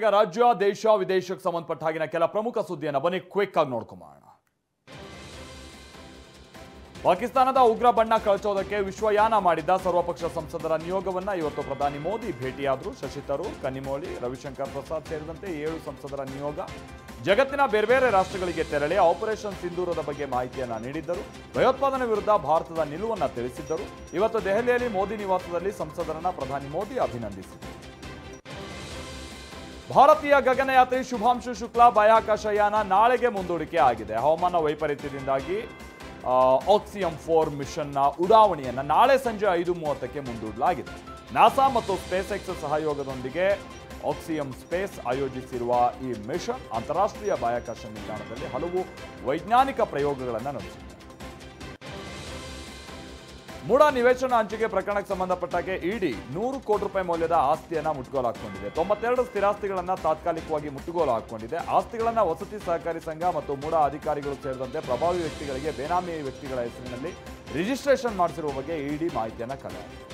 ಈಗ ರಾಜ್ಯ ದೇಶ ವಿದೇಶಕ್ಕೆ ಸಂಬಂಧಪಟ್ಟ ಹಾಗಿನ ಕೆಲ ಪ್ರಮುಖ ಸುದ್ದಿಯನ್ನು ಬನ್ನಿ ಕ್ವಿಕ್ ಆಗಿ ನೋಡ್ಕೊಂಬೋಣ. ಪಾಕಿಸ್ತಾನದ ಉಗ್ರ ಬಣ್ಣ ಕಳಚೋದಕ್ಕೆ ವಿಶ್ವಯಾನ ಮಾಡಿದ್ದ ಸರ್ವಪಕ್ಷ ಸಂಸದರ ನಿಯೋಗವನ್ನ ಇವತ್ತು ಪ್ರಧಾನಿ ಮೋದಿ ಭೇಟಿಯಾದರು. ಶಶಿ ತರೂರ್, ಕನ್ನಿಮೋಳಿ, ರವಿಶಂಕರ್ ಪ್ರಸಾದ್ ಸೇರಿದಂತೆ 7 ಸಂಸದರ ನಿಯೋಗ ಜಗತ್ತಿನ ಬೇರೆ ಬೇರೆ ರಾಷ್ಟ್ರಗಳಿಗೆ ತೆರಳಿ ಆಪರೇಷನ್ ಸಿಂಧೂರದ ಬಗ್ಗೆ ಮಾಹಿತಿಯನ್ನ ನೀಡಿದ್ದರು. ಭಯೋತ್ಪಾದನೆ ವಿರುದ್ಧ ಭಾರತದ ನಿಲುವನ್ನ ತಿಳಿಸಿದ್ದರು. ಇವತ್ತು ದೆಹಲಿಯಲ್ಲಿ ಮೋದಿ ನಿವಾಸದಲ್ಲಿ ಸಂಸದರನ್ನ ಪ್ರಧಾನಿ ಮೋದಿ ಅಭಿನಂದಿಸಿದರು. ಭಾರತೀಯ ಗಗನಯಾತ್ರಿ ಶುಭಾಂಶು ಶುಕ್ಲಾ ಬಾಹ್ಯಾಕಾಶಯಾನ ನಾಳೆಗೆ ಮುಂದೂಡಿಕೆ ಆಗಿದೆ. ಹವಾಮಾನ ವೈಪರೀತ್ಯದಿಂದಾಗಿ ಆಕ್ಸಿಯಂ 4 ಮಿಷನ್ನ ಉಡಾವಣೆಯನ್ನು ನಾಳೆ ಸಂಜೆ 5:30ಕ್ಕೆ ಮುಂದೂಡಲಾಗಿದೆ. ನಾಸಾ ಮತ್ತು ಸ್ಪೇಸ್ ಎಕ್ಸ್ ಸಹಯೋಗದೊಂದಿಗೆ ಆಕ್ಸಿಯಂ ಸ್ಪೇಸ್ ಆಯೋಜಿಸಿರುವ ಈ ಮಿಷನ್ ಅಂತಾರಾಷ್ಟ್ರೀಯ ಬಾಹ್ಯಾಕಾಶ ನಿಲ್ದಾಣದಲ್ಲಿ ಹಲವು ವೈಜ್ಞಾನಿಕ ಪ್ರಯೋಗಗಳನ್ನು ನಡೆಸಿದೆ. ಮೂಡ ನಿವೇಶನ ಹಂಚಿಕೆ ಪ್ರಕರಣಕ್ಕೆ ಸಂಬಂಧಪಟ್ಟಾಗೆ ಇಡಿ 100 ಕೋಟಿ ರೂಪಾಯಿ ಮೌಲ್ಯದ ಆಸ್ತಿಯನ್ನು ಮುಟ್ಟುಗೋಲು ಹಾಕಿಕೊಂಡಿದೆ. 92 ಸ್ಥಿರಾಸ್ತಿಗಳನ್ನು ತಾತ್ಕಾಲಿಕವಾಗಿ ಮುಟ್ಟುಗೋಲು ಹಾಕಿಕೊಂಡಿದೆ. ಆಸ್ತಿಗಳನ್ನು ವಸತಿ ಸಹಕಾರಿ ಸಂಘ ಮತ್ತು ಮೂಡ ಅಧಿಕಾರಿಗಳು ಸೇರಿದಂತೆ ಪ್ರಭಾವಿ ವ್ಯಕ್ತಿಗಳಿಗೆ ಬೇನಾಮಿ ವ್ಯಕ್ತಿಗಳ ಹೆಸರಿನಲ್ಲಿ ರಿಜಿಸ್ಟ್ರೇಷನ್ ಮಾಡಿಸಿರುವ ಬಗ್ಗೆ ಇಡಿ ಮಾಹಿತಿಯನ್ನು ಕಲೆ ಹಾಕಿದೆ.